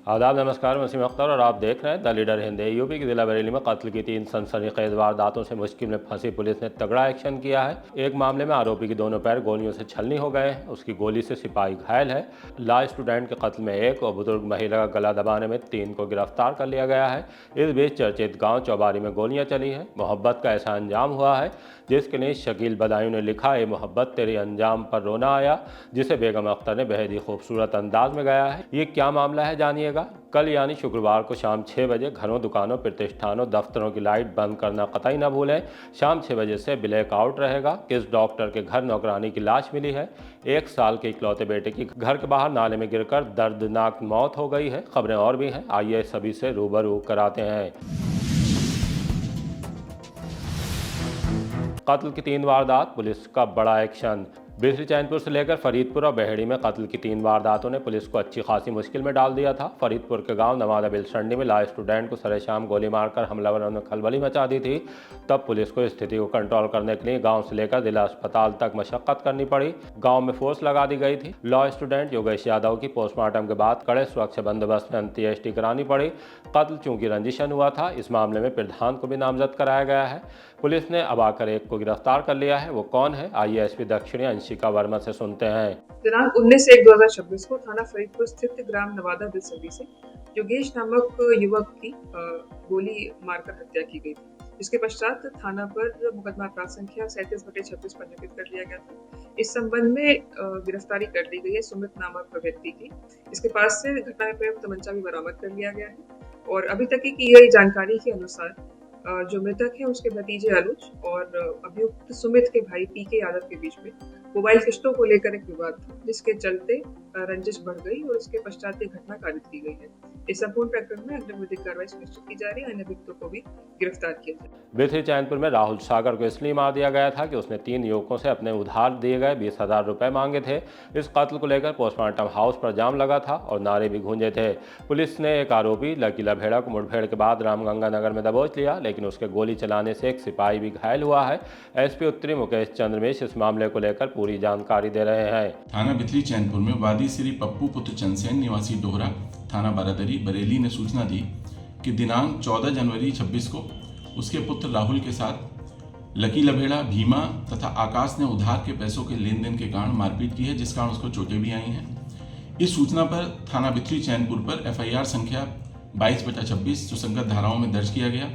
आदाब, नमस्कार। वसीम अख्तर और आप देख रहे हैं द लीडर हिंद। यूपी के जिला बरेली में कत्ल की 3 सनसनीखेज वारदातों से मुश्किल में फंसी पुलिस ने तगड़ा एक्शन किया है। एक मामले में आरोपी के दोनों पैर गोलियों से छलनी हो गए हैं, उसकी गोली से सिपाही घायल है। लॉ स्टूडेंट के कत्ल में 1 और बुजुर्ग महिला का गला दबाने में 3 को गिरफ्तार कर लिया गया है। इस बीच चर्चित गाँव चौबारी में गोलियां चली हैं। मोहब्बत का ऐसा अंजाम हुआ है जिसके लिए शकील बदायूं ने लिखा है, मोहब्बत तेरे अंजाम पर रोना आया, जिसे बेगम अख्तर ने बेहद ही खूबसूरत अंदाज में गाया है। ये क्या मामला है जानिएगा। कल यानी शुक्रवार को शाम 6 बजे घरों, दुकानों, प्रतिष्ठानों, दफ्तरों की लाइट बंद करना कतई न भूलें। शाम 6 बजे से ब्लैकआउट रहेगा। किस डॉक्टर के घर नौकरानी की लाश मिली है? 1 साल के इकलौते बेटे की घर के बाहर नाले में गिरकर दर्दनाक मौत हो गई है। खबरें और भी हैं, आइए सभी से रूबरू कराते हैं। कत्ल की 3 वारदात, पुलिस का बड़ा एक्शन। बिजली चैनपुर से लेकर फरीदपुर और बहेड़ी में कत्ल की 3 वारदातों ने पुलिस को अच्छी खासी मुश्किल में डाल दिया था। फरीदपुर के गांव नवादा बिलसंडी में लॉ स्टूडेंट को सरेशाम गोली मारकर हमलावरों ने खलबली मचा दी थी। तब पुलिस को स्थिति को कंट्रोल करने के लिए गांव से लेकर जिला अस्पताल तक मशक्कत करनी पड़ी। गांव में फोर्स लगा दी गई थी। लॉ स्टूडेंट योगेश यादव की पोस्टमार्टम के बाद कड़े सुरक्षा बंदोबस्त में अंत्येष्टि करानी पड़ी। कत्ल चूंकि रंजिशन हुआ था, इस मामले में प्रधान को भी नामजद कराया गया है। पुलिस ने अब आकर 1 को गिरफ्तार कर लिया है। वो कौन है, आइए एसपी दक्षिणी अंशिका वर्मा से सुनते हैं। दिनांक 19/1/2026 को थाना फरीदपुर स्थित ग्राम नवादा बिलसंडी से योगेश नामक युवक की गोली मारकर हत्या की गई थी, जिसके पश्चात थाना पर मुकदमा अपराध संख्या 37/26 पंजीकृत कर लिया गया था। इस संबंध में गिरफ्तारी कर ली गई है सुमित नामक व्यक्ति की। इसके पास से घटना में प्रयुक्त तमंचा भी बरामद कर लिया गया है और अभी तक की गई जानकारी के अनुसार जो मृतक है उसके भतीजे अनुज और अभियुक्त सुमित के भाई पीके यादव के बीच में मोबाइल किस्तों को लेकर एक विवाद था, जिसके चलते रंजिश बढ़ गई और उसके पश्चात ये घटना कारित की गई है। इस संपूर्ण प्रकरण में अग्रिम विधिक कार्रवाई सुनिश्चित की जा रही है। अन्य अभियुक्तों को भी गिरफ्तार किया जाए। बिथरी चैनपुर में राहुल सागर को इसलिए मार दिया गया था कि उसने 3 युवकों से अपने उधार दिए गए 20,000 रुपए मांगे थे। इस कत्ल को लेकर पोस्टमार्टम हाउस पर जाम लगा था और नारे भी गूंजे थे। पुलिस ने एक आरोपी लकी लभेड़ा को मुठभेड़ के बाद रामगंगा नगर में दबोच लिया, लेकिन उसके गोली चलाने से एक सिपाही भी घायल हुआ है। एसपी उत्तरी मुकेश चंद्रमेश इस मामले को लेकर पूरी जानकारी दे रहे हैं। थाना बिथरी चैनपुर में वादी श्री पप्पू पुत्र चंदसेन निवासी डोहरा थाना बारादरी बरेली ने सूचना दी कि दिनांक 14 जनवरी 26 को उसके पुत्र राहुल के साथ लकी लभेड़ा, भीमा तथा आकाश ने उधार के पैसों के लेन देन के कारण मारपीट की है, जिस कारण उसको चोटें भी आई हैं। इस सूचना पर थाना बिथरी चैनपुर पर FIR संख्या 22/26 सुसंगत धाराओं में दर्ज किया गया।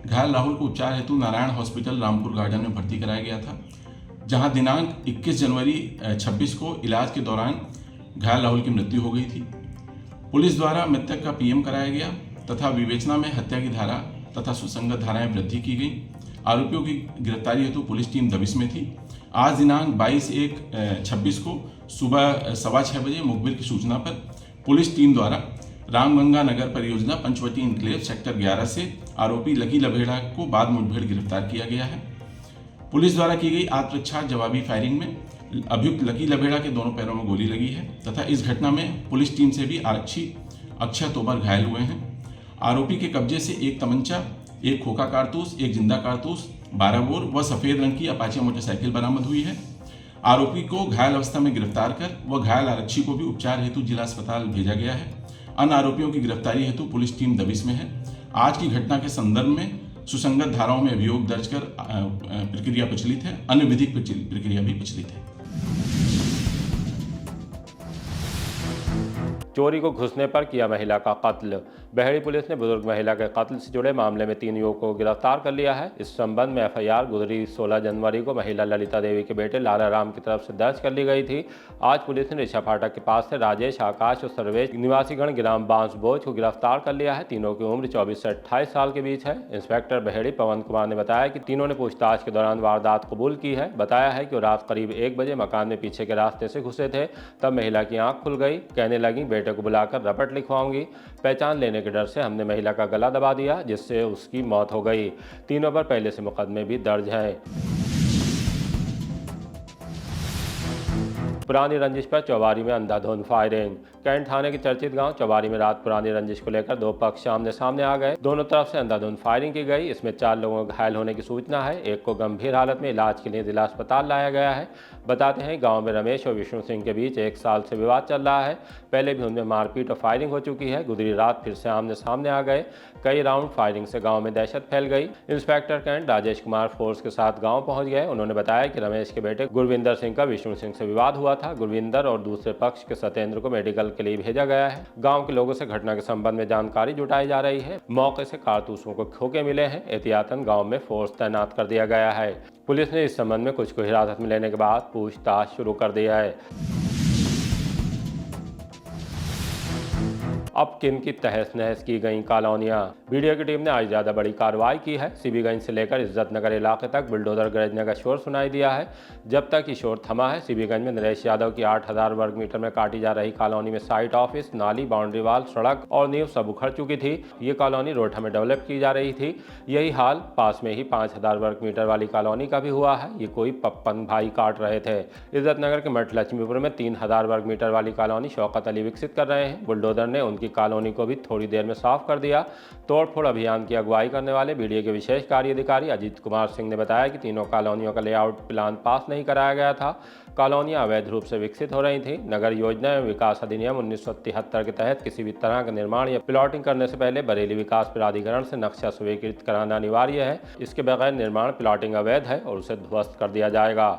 घायल राहुल को उपचार हेतु नारायण हॉस्पिटल रामपुर गार्डन में भर्ती कराया गया था, जहां दिनांक 21 जनवरी 26 को इलाज के दौरान घायल राहुल की मृत्यु हो गई थी। पुलिस द्वारा मृतक का PM कराया गया तथा विवेचना में हत्या की धारा तथा सुसंगत धाराएं वृद्धि की गई। आरोपियों की गिरफ्तारी हेतु पुलिस टीम दबिश में थी। आज दिनांक 22/1/26 को सुबह 6:15 बजे मुखबिर की सूचना पर पुलिस टीम द्वारा रामगंगा नगर परियोजना पंचवटी इनक्लेव सेक्टर 11 से आरोपी लकी लभेड़ा को बाद मुठभेड़ गिरफ्तार किया गया है। पुलिस द्वारा की गई आत्मरक्षा जवाबी फायरिंग में अभियुक्त लकी लभेड़ा के दोनों पैरों में गोली लगी है तथा इस घटना में पुलिस टीम से भी आरक्षी अक्षय तोमर घायल हुए हैं। आरोपी के कब्जे से 1 तमंचा, 1 खोखा कारतूस, 1 जिंदा कारतूस, 12 बोर व सफेद रंग की अपाचे मोटरसाइकिल बरामद हुई है। आरोपी को घायल अवस्था में गिरफ्तार कर व घायल आरक्षी को भी उपचार हेतु जिला अस्पताल भेजा गया है। अन्य आरोपियों की गिरफ्तारी हेतु पुलिस टीम दबिश में है। आज की घटना के संदर्भ में सुसंगत धाराओं में अभियोग दर्ज कर प्रक्रिया प्रचलित है। अन्य विधिक प्रक्रिया भी प्रचलित है। चोरी को घुसने पर किया महिला का कत्ल। बहेड़ी पुलिस ने बुजुर्ग महिला के कत्ल से जुड़े मामले में 3 युवकों को गिरफ्तार कर लिया है। इस संबंध में FIR गुजरी 16 जनवरी को महिला ललिता देवी के बेटे लाला राम की तरफ से दर्ज कर ली गई थी। आज पुलिस ने रिछा फाटक के पास से राजेश, आकाश और सर्वेश निवासीगण ग्राम बांसबोझ को गिरफ्तार कर लिया है। तीनों की उम्र 24 से 28 साल के बीच है। इंस्पेक्टर बहेड़ी पवन कुमार ने बताया कि तीनों ने पूछताछ के दौरान वारदात कबूल की है। बताया है कि वो रात करीब 1 बजे मकान में पीछे के रास्ते से घुसे थे। तब महिला की आंख खुल गई। कहने लगी, बेटे को बुलाकर रपट लिखवाऊंगी। पहचान लेने के डर से हमने महिला का गला दबा दिया, जिससे उसकी मौत हो गई। तीनों पर पहले से मुकदमे भी दर्ज हैं। पुरानी रंजिश पर चौबारी में अंधाधुंध फायरिंग। कैंट थाने के चर्चित गांव चौबारी में रात पुरानी रंजिश को लेकर दो पक्ष आमने सामने आ गए। दोनों तरफ से अंधाधुंध फायरिंग की गई। इसमें 4 लोगों को घायल होने की सूचना है। एक को गंभीर हालत में इलाज के लिए जिला अस्पताल लाया गया है। बताते हैं गांव में रमेश और विष्णु सिंह के बीच 1 साल से विवाद चल रहा है। पहले भी उनमें मारपीट और फायरिंग हो चुकी है। गुजरी रात फिर से आमने सामने आ गए। कई राउंड फायरिंग से गांव में दहशत फैल गई। Inspector cantt Rajesh Kumar force के साथ गांव पहुंच गए। उन्होंने बताया कि रमेश के बेटे गुरविंदर सिंह का विष्णु सिंह से विवाद हुआ था। गुरविंदर और दूसरे पक्ष के सत्येंद्र को मेडिकल के लिए भेजा गया है। गांव के लोगों से घटना के संबंध में जानकारी जुटाई जा रही है। मौके से कारतूसों को खोखे मिले हैं। एहतियातन गांव में फोर्स तैनात कर दिया गया है। पुलिस ने इस संबंध में कुछ को हिरासत में लेने के बाद पूछताछ शुरू कर दिया है। अब किन की तहस नहस की गई कॉलोनियां। वीडियो की टीम ने आज ज्यादा बड़ी कार्रवाई की है। सीबीगंज से लेकर इज्जत नगर इलाके तक बुलडोजर गरजने का शोर सुनाई दिया है। जब तक ये शोर थमा है, सीबीगंज में नरेश यादव की 8000 वर्ग मीटर में काटी जा रही कॉलोनी में साइट ऑफिस, नाली, बाउंड्री वाल, सड़क और नींव सब उखड़ चुकी थी। ये कॉलोनी रोठा में डेवलप की जा रही थी। यही हाल पास में ही 5000 वर्ग मीटर वाली कॉलोनी का भी हुआ है। ये कोई पप्पन भाई काट रहे थे। इज्जत नगर के मठ लक्ष्मीपुर में 3000 वर्ग मीटर वाली कॉलोनी शौकत अली विकसित कर रहे हैं। बुलडोजर ने उनकी कॉलोनी को भी थोड़ी देर में साफ कर दिया। तोड़फोड़ अभियान की अगुवाई करने वाले बीडीए के विशेष कार्य अधिकारी अजीत कुमार सिंह ने बताया कि तीनों कॉलोनियों का लेआउट प्लान पास नहीं कराया गया था। कॉलोनियां अवैध रूप से विकसित हो रही थी। नगर योजना एवं विकास अधिनियम 1973 के तहत किसी भी तरह का निर्माण या प्लॉटिंग करने से पहले बरेली विकास प्राधिकरण से नक्शा स्वीकृत कराना अनिवार्य है। इसके बगैर निर्माण प्लॉटिंग अवैध है और उसे ध्वस्त कर दिया जाएगा।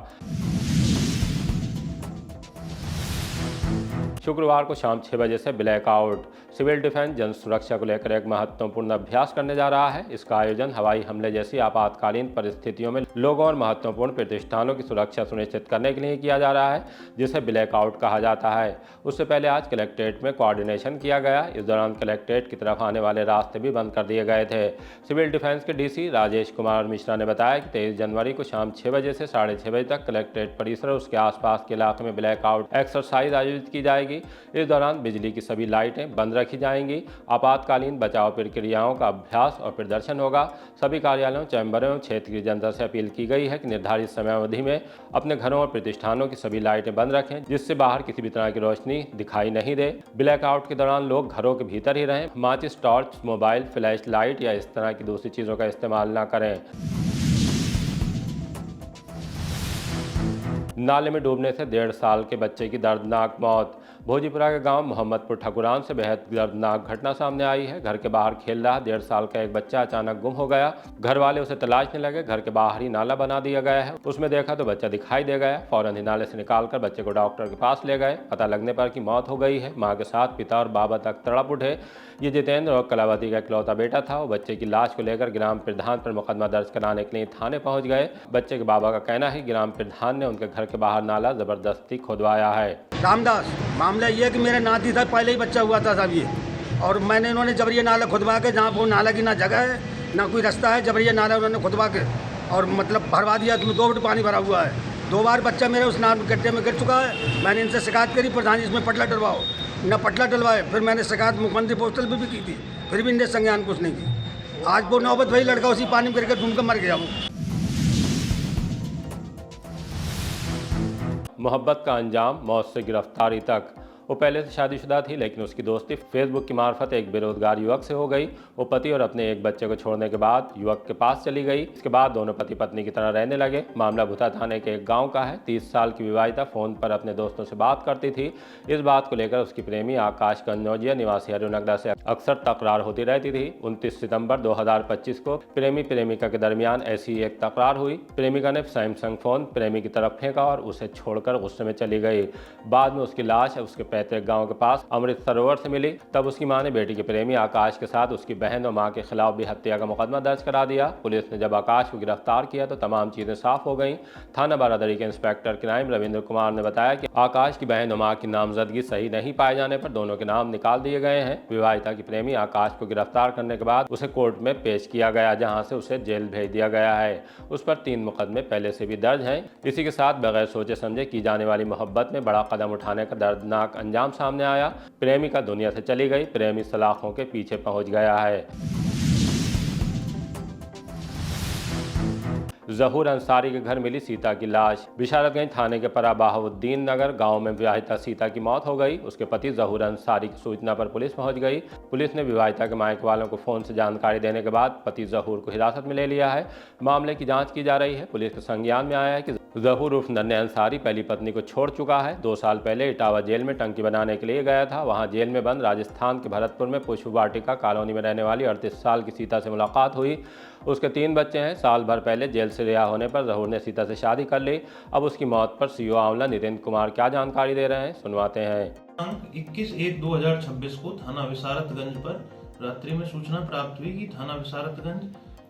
शुक्रवार को शाम 6 बजे से ब्लैकआउट। सिविल डिफेंस जन सुरक्षा को लेकर एक महत्वपूर्ण अभ्यास करने जा रहा है। इसका आयोजन हवाई हमले जैसी आपातकालीन परिस्थितियों में लोगों और महत्वपूर्ण प्रतिष्ठानों की सुरक्षा सुनिश्चित करने के लिए किया जा रहा है, जिसे ब्लैकआउट कहा जाता है। उससे पहले आज कलेक्ट्रेट में कोऑर्डिनेशन किया गया। इस दौरान कलेक्ट्रेट की तरफ आने वाले रास्ते भी बंद कर दिए गए थे। सिविल डिफेंस के डीसी राजेश कुमार मिश्रा ने बताया कि 23 जनवरी को शाम 6 बजे से 6:30 बजे तक कलेक्ट्रेट परिसर और उसके आसपास के इलाके में ब्लैकआउट एक्सरसाइज आयोजित की जाएगी। इस दौरान बिजली की सभी लाइटें बंद रखी जाएंगी। आपातकालीन बचाव प्रक्रियाओं का अभ्यास और प्रदर्शन होगा। सभी कार्यालयों, चैम्बरों और क्षेत्र की जनता से अपील की गई है कि निर्धारित समयावधि में अपने घरों और प्रतिष्ठानों की सभी लाइटें बंद रखें, जिससे बाहर किसी भी तरह की रोशनी दिखाई नहीं दे। ब्लैकआउट के दौरान लोग घरों के भीतर ही रहें। माचिस, टॉर्च, मोबाइल, फ्लैश लाइट या इस तरह की दूसरी चीज़ों का इस्तेमाल न करें। नाले में डूबने से 1.5 साल के बच्चे की दर्दनाक मौत। भोजीपुरा के गांव मोहम्मदपुर ठकुरान से बेहद दर्दनाक घटना सामने आई है। घर के बाहर खेल रहा 1.5 साल का एक बच्चा अचानक गुम हो गया। घर वाले उसे तलाशने लगे। घर के बाहर ही नाला बना दिया गया है। उसमें देखा तो बच्चा दिखाई दे गया। फौरन ही नाले से निकालकर बच्चे को डॉक्टर के पास ले गए। पता लगने पर कि मौत हो गई है। मां के साथ पिता और बाबा तक तड़प उठे। ये जितेंद्र और कलावती का इकलौता बेटा था। वो बच्चे की लाश को लेकर ग्राम प्रधान पर मुकदमा दर्ज कराने के लिए थाने पहुंच गए। बच्चे के बाबा का कहना है ग्राम प्रधान ने उनके घर के बाहर नाला जबरदस्ती खुदवाया है। रामदास, मामला ये है कि मेरे नाती था, पहले ही बच्चा हुआ था साहब ये, और मैंने इन्होंने जबरिया नाला खुदवा के, जहाँ वो नाला की ना जगह है ना कोई रास्ता है, जबरिया नाला उन्होंने खुदवा के और मतलब भरवा दिया। उसमें 2 फुट पानी भरा हुआ है। 2 बार बच्चा मेरे उस नाल गड्ढे में गिर चुका है। मैंने इनसे शिकायत करी, प्रधान जी इसमें पटला डलवाओ, न पटला डलवाए। फिर मैंने शिकायत मुख्यमंत्री पोस्टल पर भी की थी, फिर भी इनने संज्ञान कुछ नहीं की। आज वो नौबत भाई लड़का उसी पानी में गिर कर डूब कर मर गया। वो मोहब्बत का अंजाम मौत से गिरफ्तारी तक। वो पहले से शादीशुदा थी, लेकिन उसकी दोस्ती फेसबुक की मार्फत एक बेरोजगार युवक से हो गई। वो पति और अपने एक बच्चे को छोड़ने के बाद युवक के पास चली गई। इसके बाद दोनों पति पत्नी की तरह रहने लगे। मामला भुता थाने के एक गांव का है। 30 साल की विवाहिता फोन पर अपने दोस्तों से बात करती थी। इस बात को लेकर उसकी प्रेमी आकाश कन्नौजिया निवासी हरुनगरा से अक्सर तकरार होती रहती थी। 29 सितंबर 2025 को प्रेमी प्रेमिका के दरमियान ऐसी एक तकरार हुई। प्रेमिका ने सैमसंग फोन प्रेमी की तरफ फेंका और उसे छोड़कर गुस्से में चली गई। बाद में उसकी लाश उसके पैतृक गांव के पास अमृत सरोवर से मिली। तब उसकी मां ने बेटी के प्रेमी आकाश के साथ उसकी बहन और मां के खिलाफ भी हत्या का मुकदमा दर्ज करा दिया। पुलिस ने जब आकाश को गिरफ्तार किया तो तमाम चीजें साफ हो गईं। थाना बारादरी के इंस्पेक्टर क्राइम रविंद्र कुमार ने बताया कि आकाश की बहन और मां की नामजदगी सही नहीं पाए जाने पर दोनों के नाम निकाल दिए गए हैं। विवाहिता की प्रेमी आकाश को गिरफ्तार करने के बाद उसे कोर्ट में पेश किया गया, जहां से उसे जेल भेज दिया गया है। उस पर 3 मुकदमे पहले से भी दर्ज हैं। इसी के साथ बगैर सोचे समझे की जाने वाली मोहब्बत में बड़ा कदम उठाने का दर्दनाक अंजाम सामने आया। प्रेमिका दुनिया से चली गई, प्रेमी सलाखों के पीछे पहुंच गया है। जहूर अंसारी के घर मिली सीता की लाश। बिशारतगंज थाने के परा बहाउद्दीन नगर गांव में विवाहिता सीता की मौत हो गई। उसके पति जहूर अंसारी की सूचना पर पुलिस पहुंच गई। पुलिस ने विवाहिता के मायके वालों को फोन से जानकारी देने के बाद पति जहूर को हिरासत में ले लिया है। मामले की जांच की जा रही है। पुलिस के संज्ञान में आया है कि जहूर उर्फ नन्हे अंसारी पहली पत्नी को छोड़ चुका है। 2 साल पहले इटावा जेल में टंकी बनाने के लिए गया था। वहां जेल में बंद राजस्थान के भरतपुर में पुष्प वाटिका कॉलोनी में रहने वाली 38 साल की सीता से मुलाकात हुई। उसके 3 बच्चे हैं। साल भर पहले जेल से रिहा होने पर जहूर ने सीता से शादी कर ली। अब उसकी मौत पर सीओ आंवला नितेंद्र कुमार क्या जानकारी दे रहे हैं, सुनवाते हैं। 21/1/2026 को थाना विसारतगंज पर रात्रि में सूचना प्राप्त हुई कि थाना विसारतगंज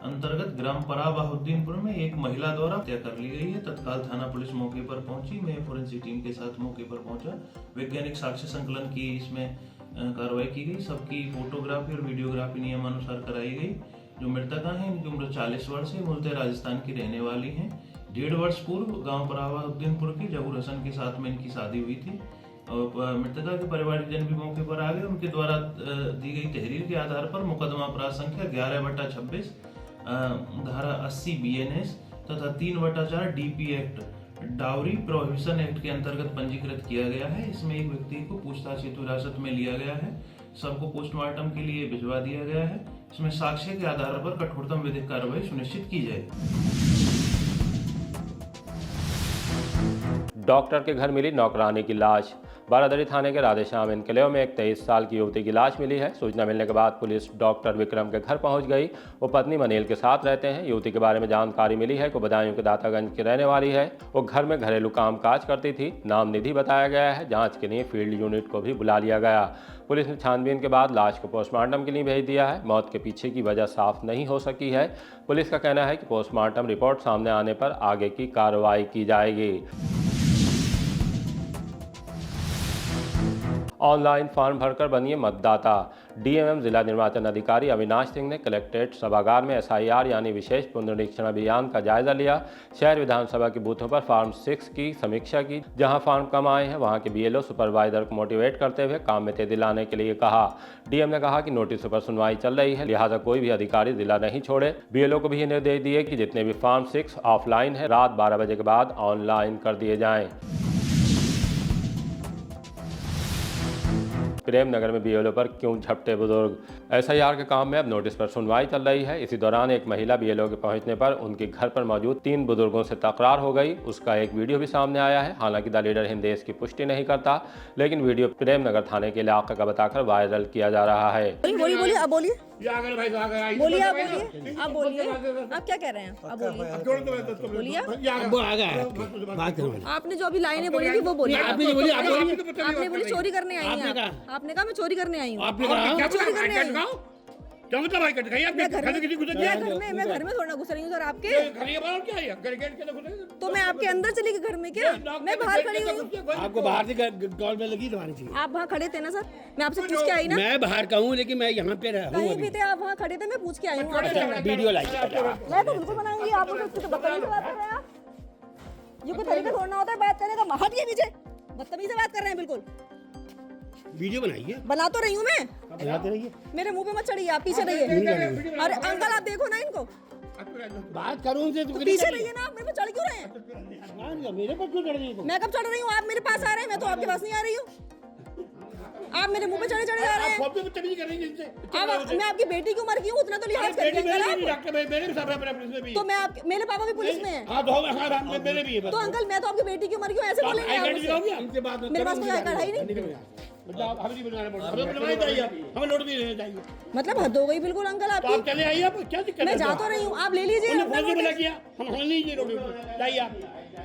अंतर्गत ग्राम परा बहाउद्दीनपुर में एक महिला द्वारा हत्या कर ली गई है। तत्काल थाना पुलिस मौके पर पहुंची। मैं फोरेंसिक टीम के साथ मौके पर पहुंचा। वैज्ञानिक साक्ष्य संकलन की इसमें कार्रवाई की गई। सबकी फोटोग्राफी और वीडियोग्राफी नियमानुसार कराई गई। जो मृतका है इनकी उम्र 40 वर्ष है। मूलतः राजस्थान की रहने वाली हैं। 1.5 वर्ष पूर्व गांव परा बहाउद्दीनपुर के जहूर हसन के साथ में इनकी शादी हुई थी। और मृतका के परिवारिक जन भी मौके पर आ गए। उनके द्वारा दी गई तहरीर के आधार पर मुकदमा अपराध संख्या 11/26 धारा 80 BNS तथा 3/4 DP act dowry prohibition act के अंतर्गत पंजीकृत किया गया है। इसमें एक व्यक्ति को पूछताछ हेतु हिरासत में लिया गया है। सबको पोस्टमार्टम के लिए भिजवा दिया गया है। इसमें साक्ष्य के आधार पर कठोरतम विधिक कार्रवाई सुनिश्चित की जाए। डॉक्टर के घर मिली नौकरानी की लाश। बारादरी थाने के राधेश्याम एनक्लेव में एक 23 साल की युवती की लाश मिली है। सूचना मिलने के बाद पुलिस डॉक्टर विक्रम के घर पहुंच गई। वो पत्नी मनील के साथ रहते हैं। युवती के बारे में जानकारी मिली है कि बदायूं के दातागंज की रहने वाली है। वो घर में घरेलू कामकाज करती थी। नाम निधि बताया गया है। जांच के लिए फील्ड यूनिट को भी बुला लिया गया। पुलिस ने छानबीन के बाद लाश को पोस्टमार्टम के लिए भेज दिया है। मौत के पीछे की वजह साफ नहीं हो सकी है। पुलिस का कहना है कि पोस्टमार्टम रिपोर्ट सामने आने पर आगे की कार्रवाई की जाएगी। ऑनलाइन फॉर्म भरकर बनिए मतदाता। डीएमएम जिला निर्वाचन अधिकारी अविनाश सिंह ने कलेक्ट्रेट सभागार में SIR यानी विशेष पुनरीक्षण अभियान का जायजा लिया। शहर विधानसभा के बूथों पर फॉर्म 6 की समीक्षा की। जहां फॉर्म कम आए हैं वहां के BLO सुपरवाइजर को मोटिवेट करते हुए काम में तेजी लाने के लिए कहा। डीएम ने कहा कि नोटिसों पर सुनवाई चल रही है, लिहाजा कोई भी अधिकारी जिला नहीं छोड़े। BLO को भी ये निर्देश दिए कि जितने भी फॉर्म 6 ऑफलाइन है रात 12 बजे के बाद ऑनलाइन कर दिए जाएं। प्रेमनगर में BLO पर क्यों झपटे बुजुर्ग। SIR के काम में अब नोटिस पर सुनवाई चल रही है। इसी दौरान एक महिला BLO के पहुंचने पर उनके घर पर मौजूद 3 बुजुर्गों से तकरार हो गई। उसका एक वीडियो भी सामने आया है। हालांकि द लीडर हिंद इसकी पुष्टि नहीं करता, लेकिन वीडियो प्रेमनगर थाने के इलाके का बताकर वायरल किया जा रहा है। बोलिए आप बोलिए आप क्या कह रहे हैं? आप बोलिए आपने जो अभी लाइनें बोली थी वो बोलिए। आपने बोली चोरी करने आई हैं। आपने कहा मैं चोरी करने आई हूँ। चोरी करने आई हूँ। क्या मतलब भाई कट गई? मैं घर में थोड़ा घुस रही हूँ सर आपके। तो मैं आपके अंदर चली गई घर में क्या? मैं बाहर खड़ी हुई हूँ। आपको बाहर से कॉल में लगी तुम्हारी चीज। आप वहाँ खड़े थे ना सर? मैं आपसे पूछ के आई ना। मैं बाहर का हूँ लेकिन मैं यहाँ पे रहा हूँ। कहीं भी थे आप वहाँ खड़े थे, मैं पूछ के आई हूँ। वीडियो लाइए। मैं तो बिल्कुल बनाऊंगी। आप लोग बदतमीजी से बात कर रहे हैं। ये कोई तरीका थोड़ा होता है बात करने का। महत के पीछे बदतमीजी से बात कर रहे हैं। बिल्कुल वीडियो बनाइए। बना तो रही हूँ मैं। बनाते रहिए। मेरे मुंह पे मत चढ़िए, आप पीछे रहिए। अरे अंकल आप देखो ना इनको। बात करूँ से तो पीछे रहिए ना। आप मेरे पे चढ़ क्यों रहे हैं? मेरे पर क्यों चढ़ रही हो? मैं कब चढ़ रही हूँ? आप मेरे पास आ रहे हैं, मैं तो आपके पास नहीं आ रही हूँ। आप मेरे मुंह पे चढ़े चढ़े जा रहे हैं। मैं आपकी बेटी की उम्र की हूँ, उतना तो लिहाज करिए। तो मैं मेरे पापा भी पुलिस में हैं। तो अंकल मैं तो आपकी बेटी की उम्र की हूँ, ऐसे बोलेंगे? मेरे पास कोई आई कार्ड है ही नहीं। मतलब हद हो गई बिल्कुल अंकल आपकी। आप चले आइए। क्या दिक्कत? मैं जा तो रही हूँ, आप ले लीजिए।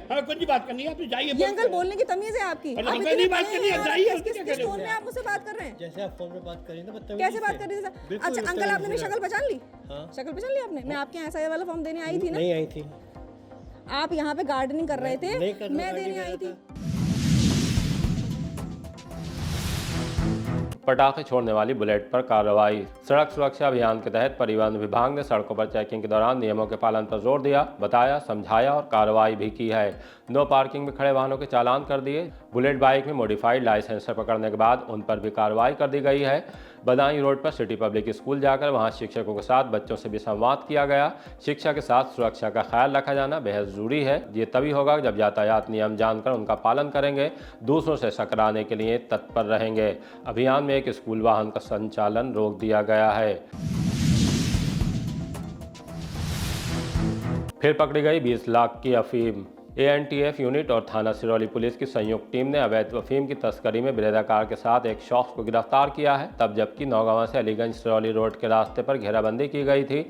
हमें कुछ बात करनी है, आप जाइए। ये अंकल बोलने की तमीज है आपकी? आप नहीं बात करनी है, जाइए। किस टोन में आप मुझसे बात कर रहे हैं? जैसे आप फोन पे बात करें ना, कैसे बात कर रही थी? अच्छा अंकल आपने मेरी शक्ल पहचान ली? शक्ल पहचान ली आपने? मैं आपके यहाँ SIR वाला फॉर्म देने आई थी ना? नहीं आई थी। आप यहाँ पे गार्डनिंग कर रहे थे, मैं देने आई थी। पटाखे छोड़ने वाली बुलेट पर कार्रवाई। सड़क सुरक्षा अभियान के तहत परिवहन विभाग ने सड़कों पर चेकिंग के दौरान नियमों के पालन पर जोर दिया, बताया, समझाया और कार्रवाई भी की है। नो पार्किंग में खड़े वाहनों के चालान कर दिए। बुलेट बाइक में मॉडिफाइड लाइसेंसर पकड़ने के बाद उन पर भी कार्रवाई कर दी गई है। बदायूं रोड पर सिटी पब्लिक स्कूल जाकर वहां शिक्षकों के साथ बच्चों से भी संवाद किया गया। शिक्षा के साथ सुरक्षा का ख्याल रखा जाना बेहद जरूरी है। ये तभी होगा जब यातायात नियम जानकर उनका पालन करेंगे, दूसरों से सकराने के लिए तत्पर रहेंगे। अभियान में एक स्कूल वाहन का संचालन रोक दिया गया है। फिर पकड़ी गई 20 लाख की अफीम। ANTF यूनिट और थाना सिरौली पुलिस की संयुक्त टीम ने अवैध अफीम की तस्करी में बिरेदाकार के साथ एक शख्स को गिरफ्तार किया है। तब जबकि नौगांवा से अलीगंज सिरौली रोड के रास्ते पर घेराबंदी की गई थी।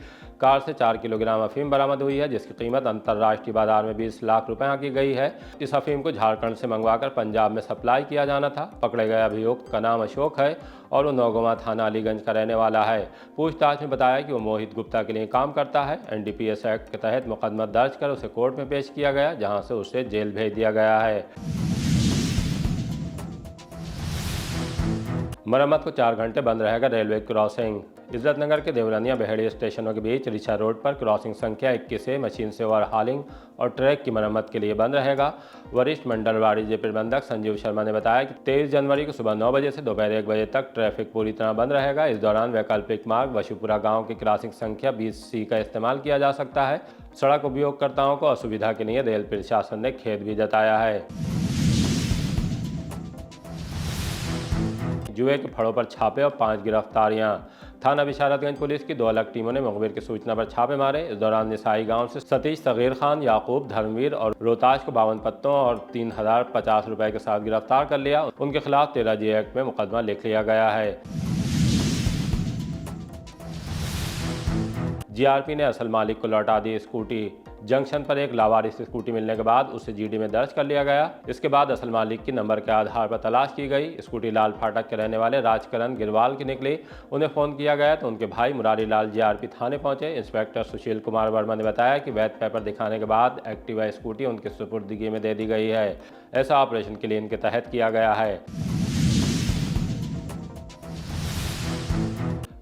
कार से 4 किलोग्राम अफीम बरामद हुई है, जिसकी कीमत अंतर्राष्ट्रीय बाजार में 20 लाख रुपए की गई है। इस अफीम को झारखंड से मंगवाकर पंजाब में सप्लाई किया जाना था। पकड़े गए अभियुक्त का नाम अशोक है और वो नौगांवा थाना अलीगंज का रहने वाला है। पूछताछ में बताया कि वो मोहित गुप्ता के लिए काम करता है। NDPS एक्ट के तहत मुकदमा दर्ज कर उसे कोर्ट में पेश किया गया, जहां से उसे जेल भेज दिया गया है। मरम्मत को 4 घंटे बंद रहेगा रेलवे क्रॉसिंग। इज्जतनगर के देवरानिया बहेड़ी स्टेशनों के बीच रिछा रोड पर क्रॉसिंग संख्या 21 मशीन से ओवरहालिंग और ट्रैक की मरम्मत के लिए बंद रहेगा। वरिष्ठ मंडल वाणिज्य प्रबंधक संजीव शर्मा ने बताया कि 23 जनवरी को सुबह 9 बजे से दोपहर 1 बजे तक ट्रैफिक पूरी तरह बंद रहेगा। इस दौरान वैकल्पिक मार्ग वशुपुरा गांव की क्रॉसिंग संख्या 20C का इस्तेमाल किया जा सकता है। सड़क उपयोगकर्ताओं को असुविधा के लिए रेल प्रशासन ने खेद भी जताया है। जुए के फड़ों पर छापे और 5 गिरफ्तारियां। थाना बिशारतगंज पुलिस की 2 अलग टीमों ने मुखबिर की सूचना पर छापे मारे। इस दौरान निसाई गांव से सतीश सगीर खान, याकूब, धर्मवीर और रोहताश को 52 पत्तों और 3050 रुपए के साथ गिरफ्तार कर लिया। उनके खिलाफ 13G एक्ट में मुकदमा लिख लिया गया है। GRP ने असल मालिक को लौटा दी स्कूटी। जंक्शन पर एक लावारिस स्कूटी मिलने के बाद उसे GD में दर्ज कर लिया गया। इसके बाद असल मालिक की नंबर के आधार पर तलाश की गई। स्कूटी लाल फाटक के रहने वाले राजकरण गिरवाल की निकली। उन्हें फ़ोन किया गया तो उनके भाई मुरारी लाल GRP थाने पहुंचे। इंस्पेक्टर सुशील कुमार वर्मा ने बताया कि वैध पेपर दिखाने के बाद एक्टिवा स्कूटी उनके सुपुर्दगी में दे दी गई है। ऐसा ऑपरेशन क्लीन के तहत किया गया है।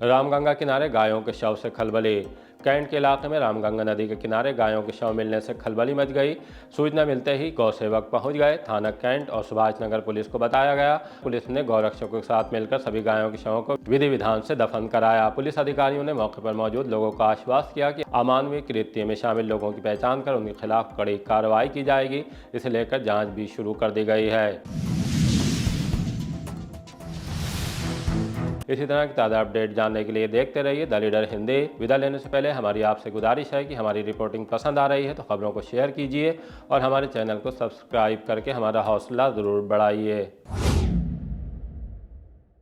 रामगंगा किनारे गायों के शव से खलबली। कैंट के इलाके में रामगंगा नदी के किनारे गायों के शव मिलने से खलबली मच गई। सूचना मिलते ही गौ सेवक पहुंच गए। थाना कैंट और सुभाष नगर पुलिस को बताया गया। पुलिस ने गौरक्षकों के साथ मिलकर सभी गायों के शवों को विधि विधान से दफन कराया। पुलिस अधिकारियों ने मौके पर मौजूद लोगों को आश्वस्त किया कि अमानवीय कृत्य में शामिल लोगों की पहचान कर उनके खिलाफ कड़ी कार्रवाई की जाएगी। इसे लेकर जाँच भी शुरू कर दी गई है। इसी तरह की ताज़ा अपडेट जानने के लिए देखते रहिए द लीडर हिंदी। विदा लेने से पहले हमारी आपसे गुजारिश है कि हमारी रिपोर्टिंग पसंद आ रही है तो खबरों को शेयर कीजिए और हमारे चैनल को सब्सक्राइब करके हमारा हौसला ज़रूर बढ़ाइए।